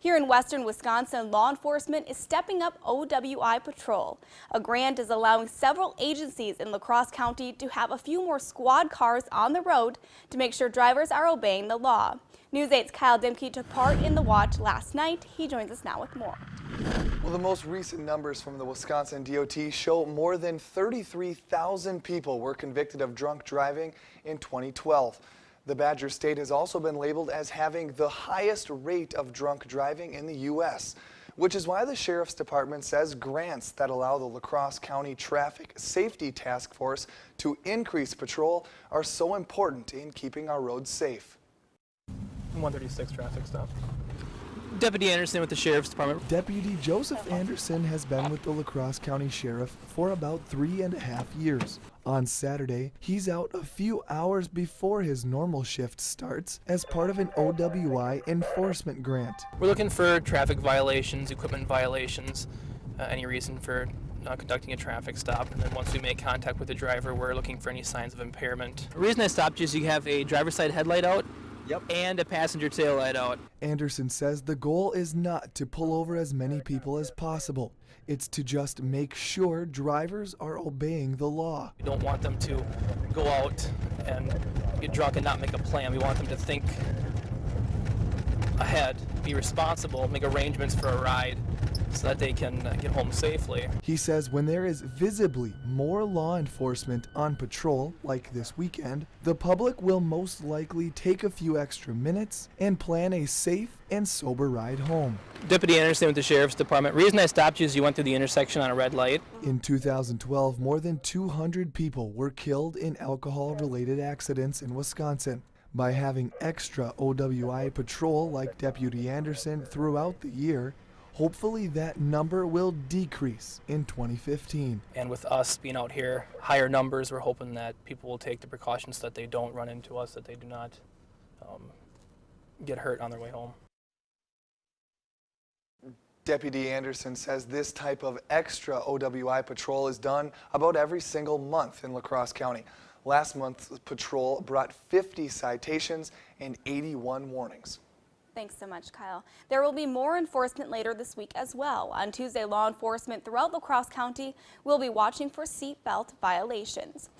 Here in western Wisconsin, law enforcement is stepping up OWI patrol. A grant is allowing several agencies in Crosse County to have a few more squad cars on the road to make sure drivers are obeying the law. News 8's Kyle Dimke took part in the watch last night. He joins us now with more. Well, the most recent numbers from the Wisconsin DOT show more than 33,000 people were convicted of drunk driving in 2012. The Badger State has also been labeled as having the highest rate of drunk driving in the U.S., which is why the Sheriff's Department says grants that allow the Crosse County Traffic Safety Task Force to increase patrol are so important in keeping our roads safe. 136 traffic stop. Deputy Anderson with the Sheriff's Department. Deputy Joseph Anderson has been with the La Crosse County Sheriff for about 3.5 years. On Saturday, he's out a few hours before his normal shift starts as part of an OWI enforcement grant. We're looking for traffic violations, equipment violations, any reason for not conducting a traffic stop. And then once we make contact with the driver, we're looking for any signs of impairment. The reason I stopped you is you have a driver's side headlight out. Yep. And a passenger tail light out. Anderson says the goal is not to pull over as many people as possible. It's to just make sure drivers are obeying the law. We don't want them to go out and get drunk and not make a plan. We want them to think ahead, be responsible, make arrangements for a ride so that they can get home safely. He says when there is visibly more law enforcement on patrol, like this weekend, the public will most likely take a few extra minutes and plan a safe and sober ride home. Deputy Anderson with the Sheriff's Department. Reason I stopped you is you went through the intersection on a red light. In 2012, more than 200 people were killed in alcohol-related accidents in Wisconsin. By having extra OWI patrol like Deputy Anderson throughout the year, hopefully that number will decrease in 2015. And with us being out here, higher numbers, we're hoping that people will take the precautions so that they don't run into us, that they do not get hurt on their way home. Deputy Anderson says this type of extra OWI patrol is done about every single month in La Crosse County. Last month's patrol brought 50 citations and 81 warnings. Thanks so much, Kyle. There will be more enforcement later this week as well. On Tuesday, law enforcement throughout La Crosse County will be watching for seatbelt violations.